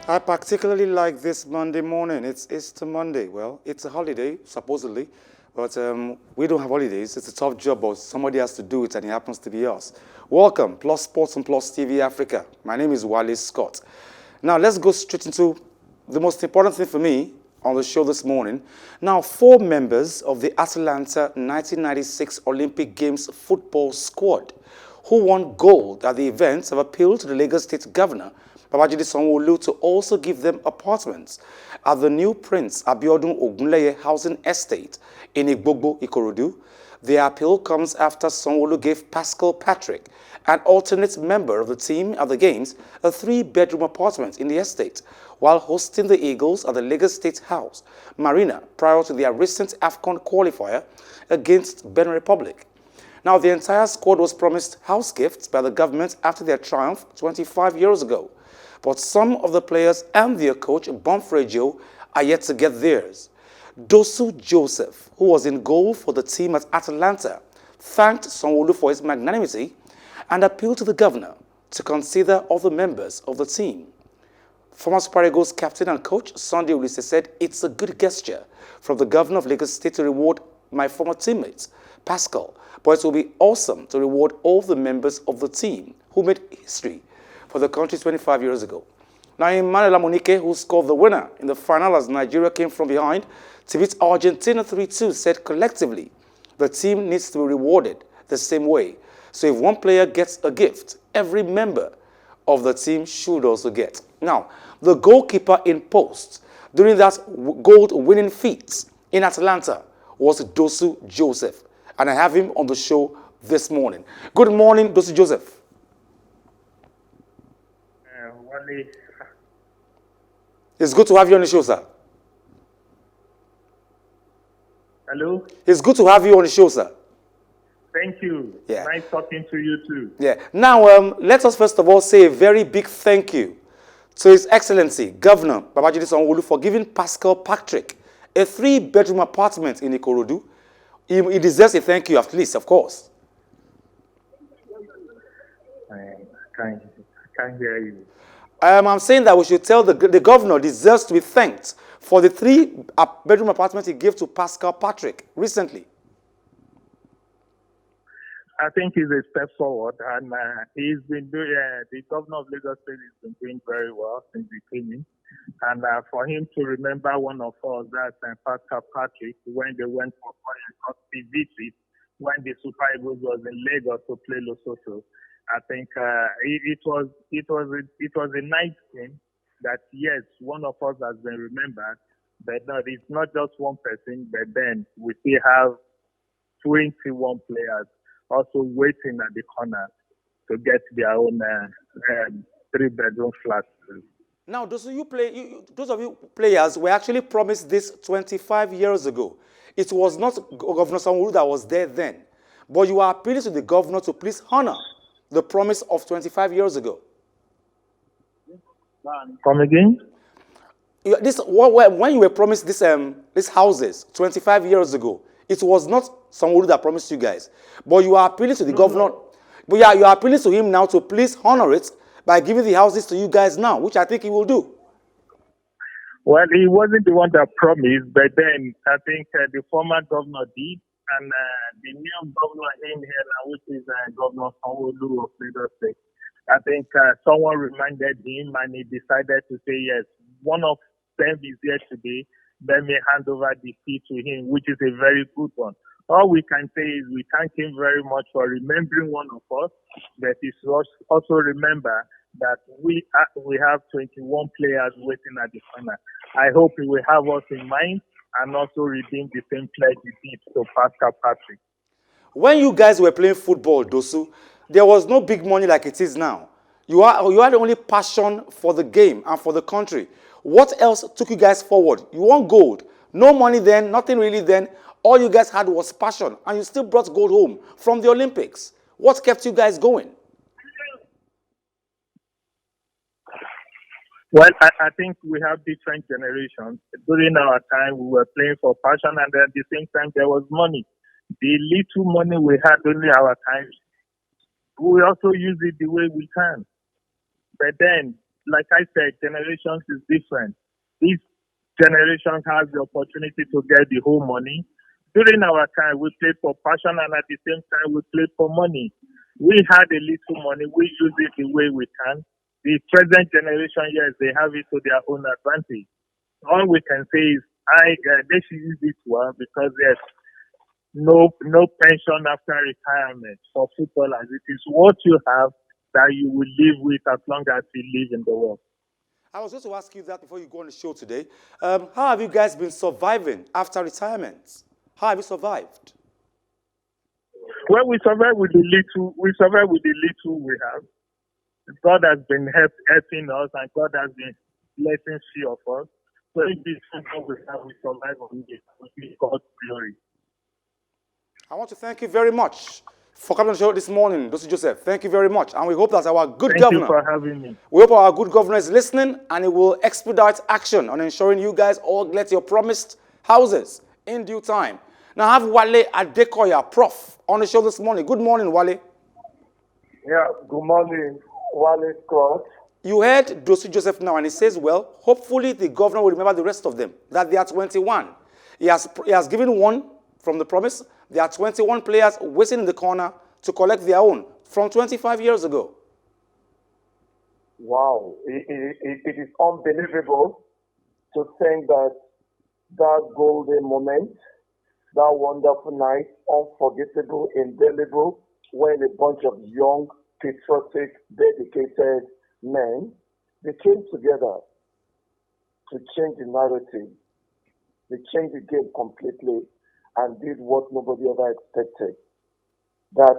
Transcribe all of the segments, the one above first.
I particularly like this Monday morning. It's Easter Monday. Well, it's a holiday, supposedly, but we don't have holidays. It's a tough job, but somebody has to do it, and it happens to be us. Welcome, Plus Sports and Plus TV Africa. My name is Wale Scott. Now, let's go straight into the most important thing for me on the show this morning. Now, four members of the Atlanta 1996 Olympic Games football squad who won gold at the events have appealed to the Lagos State Governor, Babajide Sanwo-Olu, to also give them apartments at the new Prince Abiodun Ogunleye housing estate in Igbogbo, Ikorodu. The appeal comes after Sanwo-Olu gave Pascal Patrick, an alternate member of the team at the Games, a three-bedroom apartment in the estate, while hosting the Eagles at the Lagos State House Marina prior to their recent AFCON qualifier against Benin Republic. Now, the entire squad was promised house gifts by the government after their triumph 25 years ago. But some of the players and their coach, Bonfrejo, are yet to get theirs. Dosu Joseph, who was in goal for the team at Atlanta, thanked Sanwo-Olu for his magnanimity and appealed to the governor to consider other members of the team. Former Super Eagles captain and coach Sunday Ulisse said, "It's a good gesture from the governor of Lagos State to reward my former teammates, Pascal, but it will be awesome to reward all the members of the team who made history for the country 25 years ago." Now, Emmanuel Amunike, who scored the winner in the final as Nigeria came from behind to beat Argentina 3-2, said collectively the team needs to be rewarded the same way. So if one player gets a gift, every member of the team should also get. Now, the goalkeeper in post during that gold-winning feat in Atlanta was Dosu Joseph, and I have him on the show this morning. Good morning, Dosu Joseph. Wale. It's good to have you on the show, sir. Hello. It's good to have you on the show, sir. Thank you. Yeah. Nice talking to you too. Yeah. Now, let us first of all say a very big thank you to His Excellency Governor Babajide Sanwo-Olu for giving Pascal Patrick a three-bedroom apartment in Ikorodu. He deserves a thank you, at least, of course. I can't hear you. I'm saying that we should tell the governor deserves to be thanked for the three-bedroom apartment he gave to Pascal Patrick recently. I think it's a step forward, and he's been doing. The governor of Lagos State has been doing very well since he came in, and for him to remember one of us, that's Pascal Patrick, when they went for the visit when the Super Eagles was in Lagos to play Lesotho. I think it was a nice thing that yes, one of us has been remembered, but no, it's not just one person. But then we still have 21 players also waiting at the corner to get their own three-bedroom flats. Now, those of you players were actually promised this 25 years ago. It was not Governor Sanwo-Olu that was there then, but you are appealing to the governor to please honor the promise of 25 years ago. Come again? When you were promised these houses 25 years ago, it was not Sanwo-Olu that promised you guys, but you are appealing to the governor. But yeah, you are appealing to him now to please honor it by giving the houses to you guys now, which I think he will do. Well, he wasn't the one that promised, but then I think the former governor did, and the new governor in here now, which is Governor Sanwo-Olu of Lagos State. I think someone reminded him, and he decided to say yes. One of them is here today. Let me hand over the key to him, which is a very good one. All we can say is we thank him very much for remembering one of us, but he should also remember that we have 21 players waiting at the corner. I hope he will have us in mind and also redeem the same pledge he did to Pascal Patrick. When you guys were playing football, Dosu, there was no big money like it is now. You had only passion for the game and for the country. What else took you guys forward? You won gold. No money then, nothing really then. All you guys had was passion, and you still brought gold home from the Olympics. What kept you guys going? Well, I think we have different generations. During our time, we were playing for passion, and at the same time, there was money. The little money we had during our time, we also use it the way we can. But then, like I said, generations is different. This generation has the opportunity to get the whole money. During our time, we played for passion, and at the same time, we played for money. We had a little money. We use it the way we can. The present generation, yes, they have it to their own advantage. All we can say is, they should use it well because there's no pension after retirement for footballers. It is what you have that you will live with as long as you live in the world. I was going to ask you that before you go on the show today. How have you guys been surviving after retirement? How have you survived? Well, we survive with the little. We survive with the little we have. God has been helping us, and God has been blessing few of us. So if this is what we have, we survive on it. We give God glory. I want to thank you very much for coming on the show this morning, Dosu Joseph. Thank you very much. And we hope that our good governor. Thank you for having me. We hope our good governor is listening and he will expedite action on ensuring you guys all get your promised houses in due time. Now I have Wale Adekoya, Prof, on the show this morning. Good morning, Wale. Yeah, good morning, Wale Scott. You heard Dosu Joseph now, and he says, well, hopefully the governor will remember the rest of them, that they are 21. He has given one from the promise. There are 21 players waiting in the corner to collect their own from 25 years ago. Wow, it is unbelievable to think that golden moment, that wonderful night, unforgettable, indelible, when a bunch of young, patriotic, dedicated men, they came together to change the narrative. They changed the game completely and did what nobody ever expected. That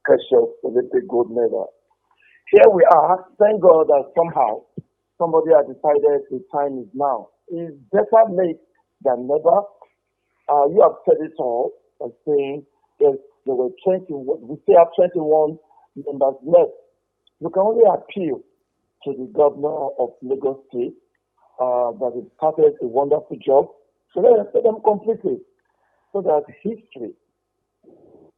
precious Olympic gold medal. Here we are. Thank God that somehow somebody has decided the time is now. It's better late than never. You have said it all by saying there were 21. We still have 21 members left. You can only appeal to the governor of Lagos State that has started a wonderful job. So let them complete it, so that history,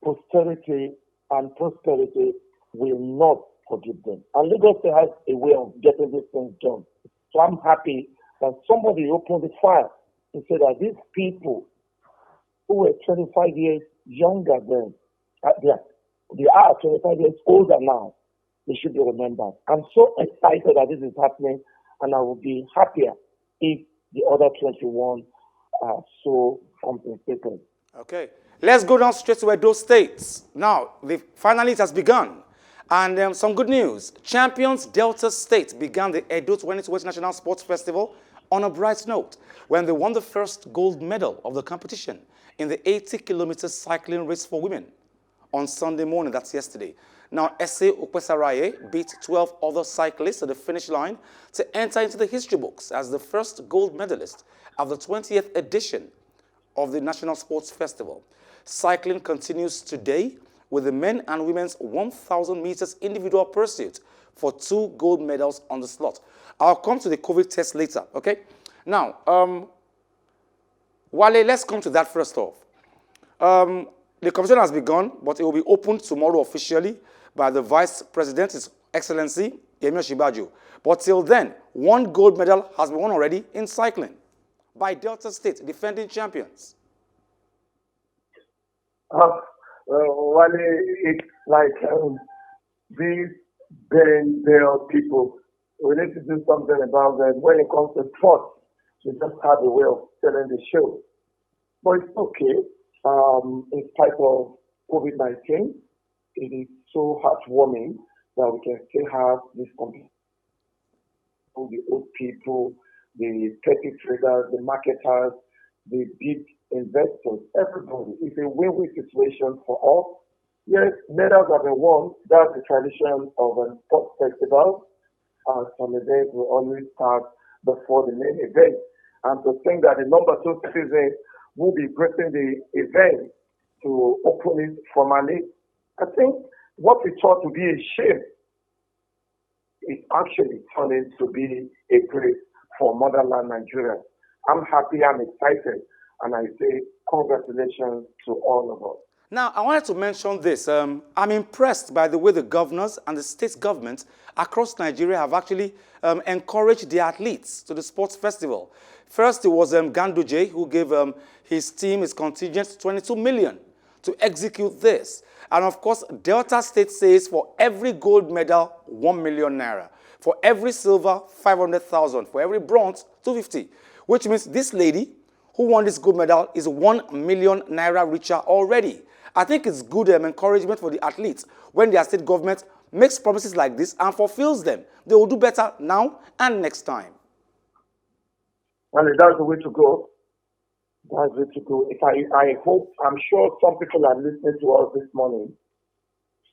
posterity, and prosperity will not forgive them. And Lagos State has a way of getting these things done. So I'm happy that somebody opened the fire and said that these people who were 25 years younger than, they are 25 years older now, they should be remembered. I'm so excited that this is happening, and I will be happier if the other 21 are so compensated. Okay, let's go down straight to Edo State. Now, finally it has begun. And some good news. Champions Delta State began the Edo 2020 National Sports Festival on a bright note when they won the first gold medal of the competition in the 80-kilometer cycling race for women on Sunday morning, that's yesterday. Now, Ese Okpesaraye beat 12 other cyclists at the finish line to enter into the history books as the first gold medalist of the 20th edition of the National Sports Festival. Cycling continues today with the men and women's 1,000 meters individual pursuit for 2 gold medals on the slot. I'll come to the COVID test later, okay? Now, Wale, let's come to that first off. The competition has begun, but it will be opened tomorrow officially by the Vice President, His Excellency Yemi Osinbajo. But till then, 1 gold medal has been won already in cycling by Delta State, defending champions. Wale, it's like these Bell people, we need to do something about them. When it comes to sports, they just have a way of selling the show. But it's okay. In spite of COVID-19, it is so heartwarming that we can still have this competition. The old people, the petty traders, the marketers, the big investors, everybody. It's a win-win situation for us. Yes, medals have been won. That's the tradition of a sports festival. Some events will always start before the main event. And to think that the number 2 season will be gracing the event to open it formally, I think what we thought to be a shame is actually turning to be a grace for motherland Nigeria. I'm happy, I'm excited, and I say congratulations to all of us. Now, I wanted to mention this. I'm impressed by the way the governors and the state governments across Nigeria have actually encouraged the athletes to the sports festival. First, it was Ganduje who gave his team, his contingent, 22 million to execute this. And of course, Delta State says for every gold medal, 1 million naira. For every silver, 500,000. For every bronze, 250. Which means this lady who won this gold medal is 1 million naira richer already. I think it's good encouragement for the athletes when their state government makes promises like this and fulfills them. They will do better now and next time. Well, that's the way to go. That's the way to go. I hope, I'm sure some people are listening to us this morning.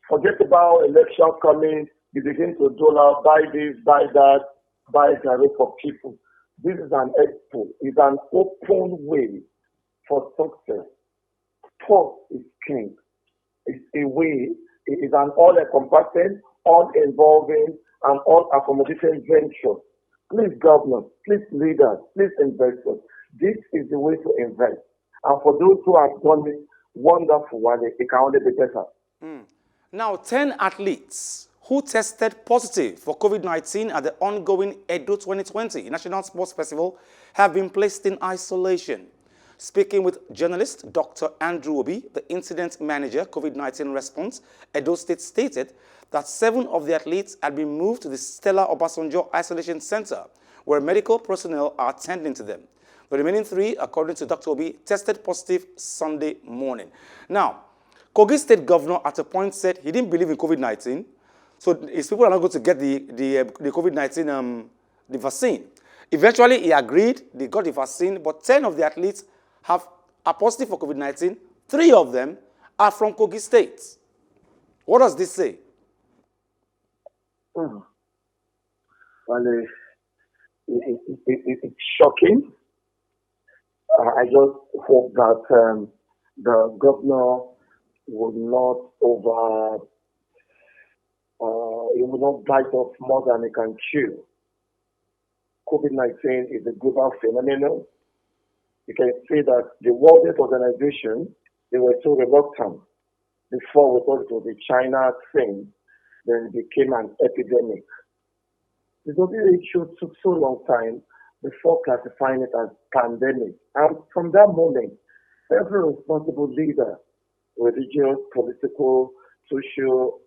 Forget about election coming. You begin to dole out, buy this, buy that, buy garri for people. This is an expo. It's an open way for success. Sport is king. It's a way. It is an all-encompassing, all-involving, and all-accommodating venture. Please, governors, please, leaders, please, investors. This is the way to invest. And for those who have done it, wonderful, it can only be better. Now, 10 athletes who tested positive for COVID-19 at the ongoing Edo 2020 National Sports Festival have been placed in isolation. Speaking with journalist Dr. Andrew Obi, the incident manager, COVID-19 response, Edo State stated that 7 of the athletes had been moved to the Stella Obasanjo Isolation Center, where medical personnel are attending to them. The remaining 3, according to Dr. Obi, tested positive Sunday morning. Now, Kogi State Governor at a point said he didn't believe in COVID-19, so his people are not going to get the COVID-19 the vaccine. Eventually, he agreed, they got the vaccine, but 10 of the athletes are positive for COVID-19. 3 of them are from Kogi State. What does this say? Well, it's shocking. I just hope that the governor will not he will not bite off more than he can chew. COVID-19 is a global phenomenon. You can say that the World Health Organization, they were so reluctant. Before we thought it was a China thing, then it became an epidemic. The WHO took so long time before classifying it as pandemic. And from that moment, every responsible leader, religious, political, social,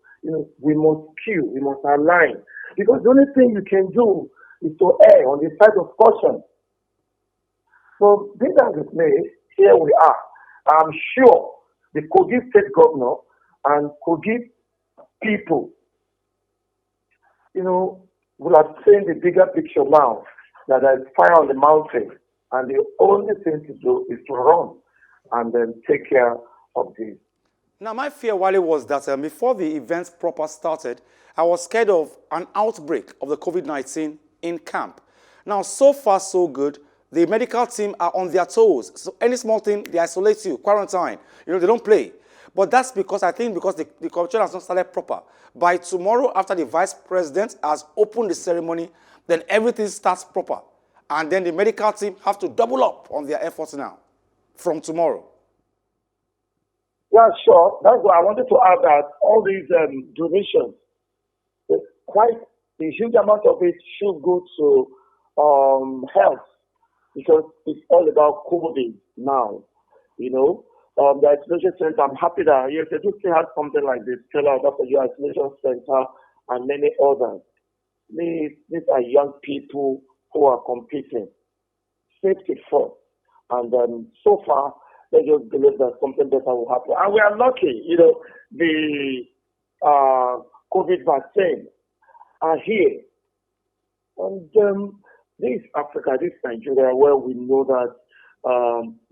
we must queue, we must align. Because the only thing you can do is to err on the side of caution. So, be that as it may, here we are. I'm sure the Kogi State Governor and Kogi people, will have seen the bigger picture now that there's fire on the mountain. And the only thing to do is to run and then take care of this. Now, my fear, Wale, was that before the events proper started, I was scared of an outbreak of the COVID-19 in camp. Now, so far, so good. The medical team are on their toes. So any small thing, they isolate you, quarantine. They don't play. But that's because the competition has not started proper. By tomorrow, after the vice president has opened the ceremony, then everything starts proper. And then the medical team have to double up on their efforts now, from tomorrow. Yeah, sure. That's why I wanted to add that all these donations, quite a huge amount of it should go to health, because it's all about COVID now. The isolation center, I'm happy that yes, they do still have something like this, Stella Obasanjo Isolation Center and many others. These are young people who are competing. Safety first. And so far, they just believe that something better will happen. And we are lucky, the COVID vaccine are here. And this Africa, this Nigeria, where we know that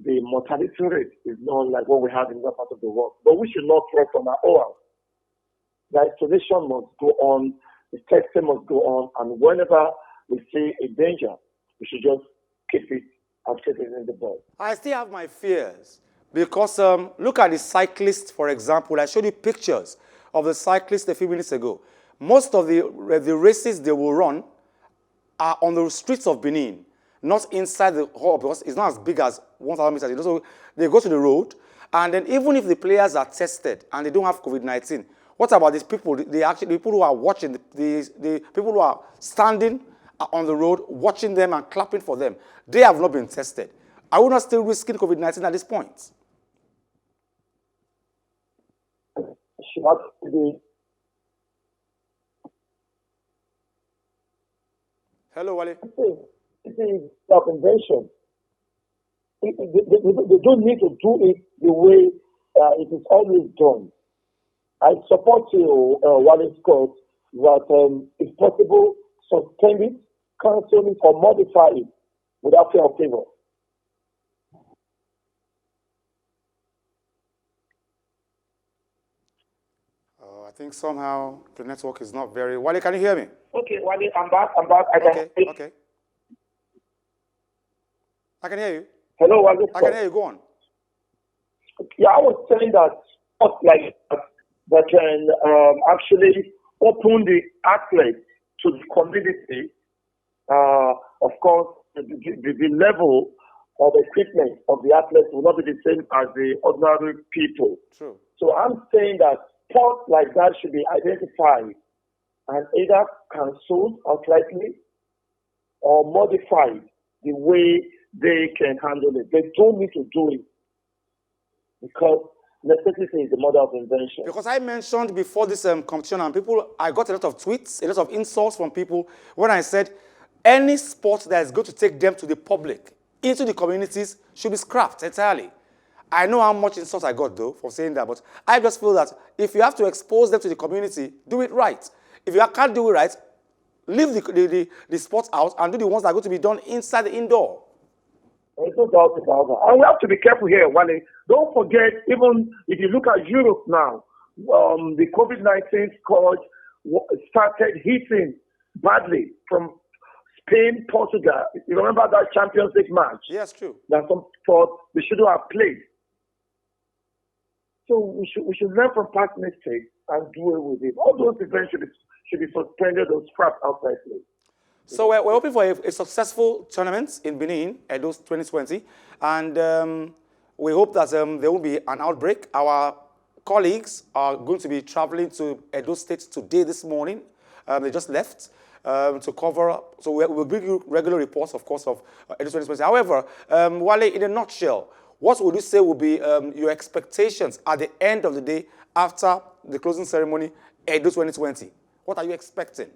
the mortality rate is not like what we have in other part of the world. But we should not rest on our own. The isolation must go on, the testing must go on, and whenever we see a danger, we should just keep it and keep it in the ball. I still have my fears because look at the cyclists, for example. I showed you pictures of the cyclists a few minutes ago. Most of the races they will run are on the streets of Benin, not inside the hall, because it's not as big as 1,000 meters. So they go to the road, And then even if the players are tested and they don't have COVID-19, what about these people? The people who are watching, the people who are standing on the road, watching them and clapping for them, they have not been tested. Are we not still risking COVID-19 at this point? Hello, Wale. It is self-invention. They don't need to do it the way it is always done. I support you, Wale Scott, that if possible, suspend it, cancel it, or modify it without fear of favor. I think somehow the network is not very... Wale, can you hear me? Okay, Wale, I'm back. Okay. I can hear you. Hello, Wale. I can hear you. Go on. Yeah, I was saying that not like that can actually open the athletes to the community. Of course, the level of equipment of the athletes will not be the same as the ordinary people. True. So I'm saying that sports like that should be identified and either cancelled outrightly or modified the way they can handle it. They don't need to do it because necessity is the mother of invention. Because I mentioned before this competition, and I got a lot of tweets, a lot of insults from people when I said any sport that is going to take them to the public, into the communities, should be scrapped entirely. I know how much insult I got, though, for saying that, but I just feel that if you have to expose them to the community, do it right. If you can't do it right, leave the sports out and do the ones that are going to be done inside the indoor. There's no doubt about that. And we have to be careful here, Wale. Don't forget, even if you look at Europe now, the COVID-19 scourge started hitting badly from Spain, Portugal. You remember that Champions League match? Yes, true. That some thought we shouldn't have played. So we should learn from past mistakes and do away with it. All those events should be suspended or scrapped outrightly. So we're hoping for a successful tournament in Benin, Edo 2020, and we hope that there won't be an outbreak. Our colleagues are going to be traveling to Edo State today, this morning. They just left to cover. So we'll bring you regular reports, of course, of Edo 2020. However, Wale, in a nutshell, what would you say will be your expectations at the end of the day after the closing ceremony, Edo 2020? What are you expecting?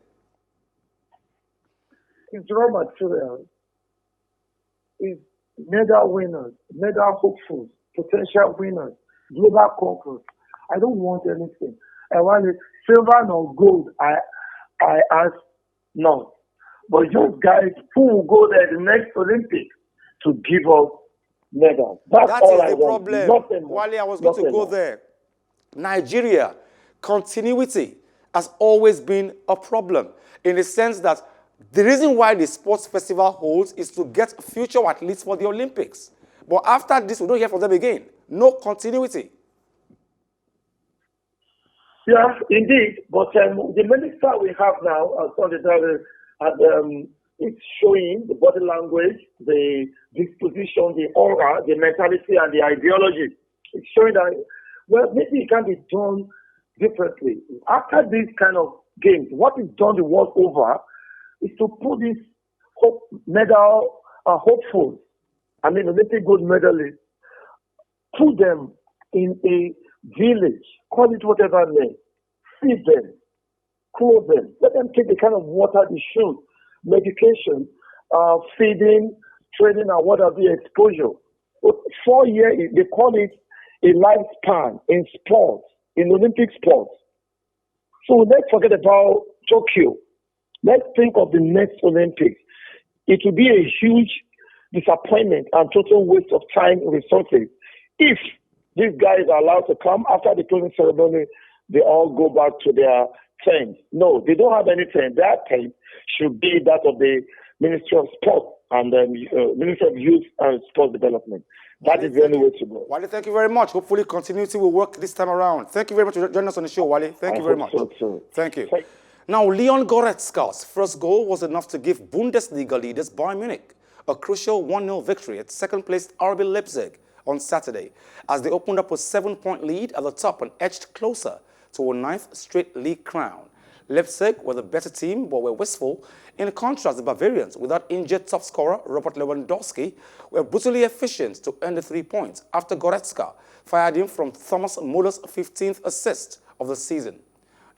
It's raw material. It's medal winners, medal hopefuls, potential winners, global conquerors. I don't want anything. I want it silver nor gold. I ask not. But just guys who will go there the next Olympics to give us medals. That's all I want. That is the problem. Wale, I was going to go there. Nigeria, continuity has always been a problem in the sense that the reason why the sports festival holds is to get future athletes for the Olympics. But after this, we don't hear from them again. No continuity. Yeah, indeed. But the minister we have now, it's showing the body language, the disposition, the aura, the mentality, and the ideology. It's showing that, well, maybe it can be done differently. After these kind of games, what is done the world over is to put these medal hopefuls, Olympic gold medalists, put them in a village, call it whatever name, feed them, clothe them, let them take the kind of water they should, medication, feeding, training, and what have you, exposure. But 4 years, they call it a lifespan in sports, in Olympic sports. So let's forget about Tokyo. Let's think of the next Olympics. It will be a huge disappointment and total waste of time and resources if these guys are allowed to come after the closing ceremony. They all go back to their tents. No, they don't have any tent. Their tent should be that of the Ministry of Sport and the Ministry of Youth and Sport Development. That is the only way to go. Wale, thank you very much. Hopefully continuity will work this time around. Thank you very much for joining us on the show, Wale. Thank you very much. Thank you. Now, Leon Goretzka's first goal was enough to give Bundesliga leaders Bayern Munich a crucial 1-0 victory at second-placed RB Leipzig on Saturday, as they opened up a 7-point lead at the top and edged closer to a 9th straight league crown. Leipzig were the better team but were wistful. In contrast, the Bavarians, without injured top scorer Robert Lewandowski, were brutally efficient to earn the 3 points after Goretzka fired in from Thomas Muller's 15th assist of the season.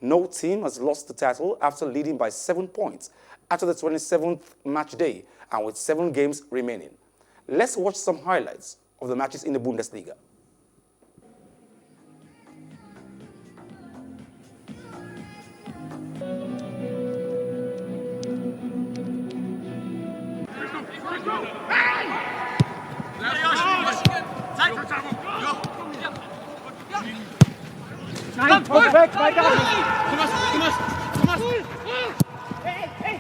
No team has lost the title after leading by 7 points after the 27th match day and with 7 games remaining. Let's watch some highlights of the matches in the Bundesliga. Nein, weg, weiter! Thomas! Hey! Hey!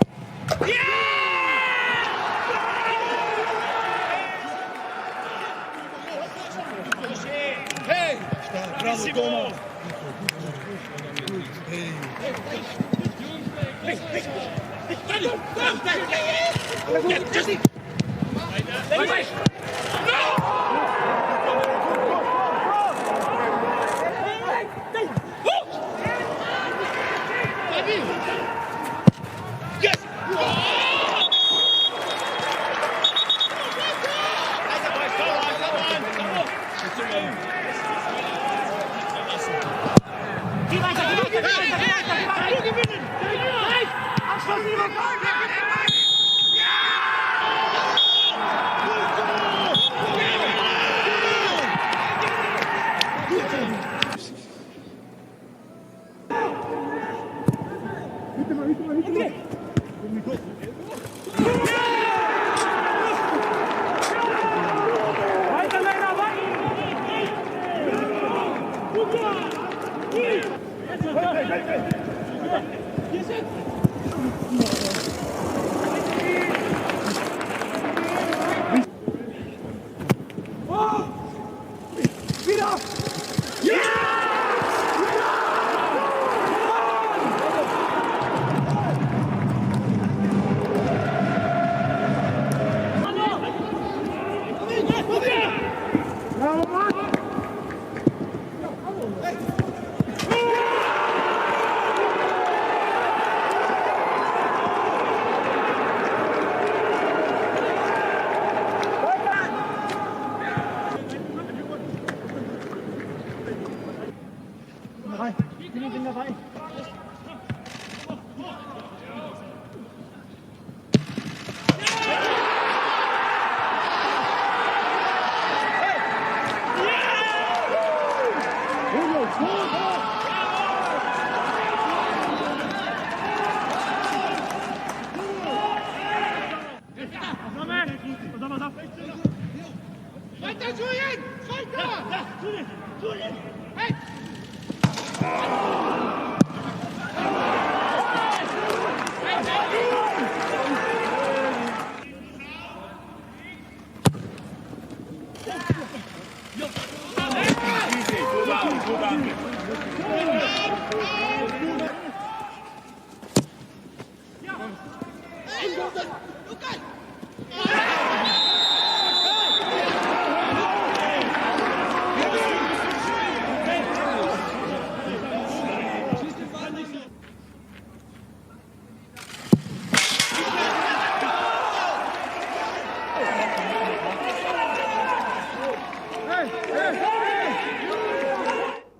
Bravo, Thomas!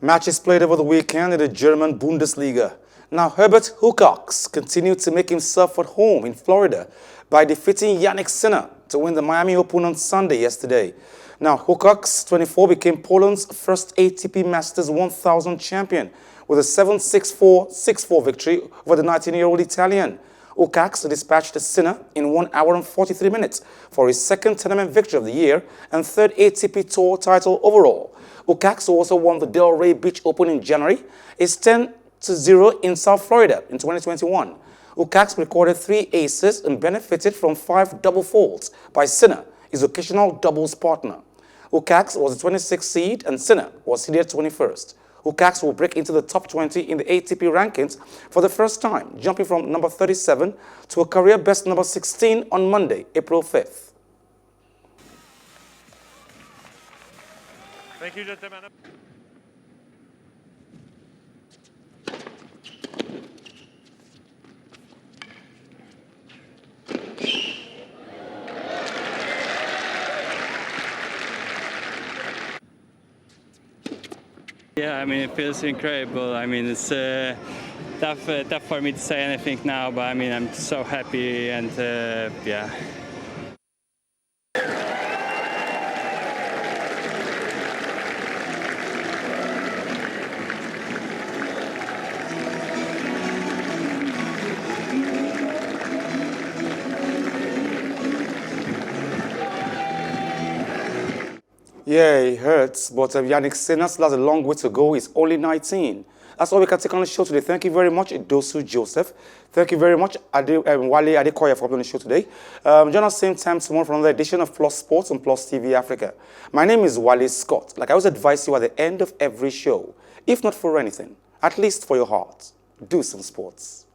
Matches played over the weekend in the German Bundesliga. Now, Hubert Hurkacz continued to make himself at home in Florida by defeating Jannik Sinner to win the Miami Open on Sunday yesterday. Now, Hurkacz, 24, became Poland's first ATP Masters 1000 champion with a 7-6-4, 6-4 victory over the 19-year-old Italian. Hurkacz dispatched Sinner in 1 hour and 43 minutes for his second tournament victory of the year and third ATP Tour title overall. Hurkacz also won the Delray Beach Open in January. It's 10-0 in South Florida in 2021. Hurkacz recorded 3 aces and benefited from 5 double faults by Sinner, his occasional doubles partner. Hurkacz was the 26th seed and Sinner was seeded 21st. Hurkacz will break into the top 20 in the ATP rankings for the first time, jumping from number 37 to a career best number 16 on Monday, April 5th. Thank you, gentlemen. Yeah, I mean, it feels incredible. I mean, it's tough for me to say anything now, but I mean, I'm so happy and yeah. Yeah, it hurts, but Jannik Sinner still has a long way to go. He's only 19. That's all we can take on the show today. Thank you very much, Dosu Joseph. Thank you very much, Wale Adekoya, for being on the show today. Join us same time tomorrow for another edition of Plus Sports on Plus TV Africa. My name is Wale Scott. Like I always advise you at the end of every show, if not for anything, at least for your heart, do some sports.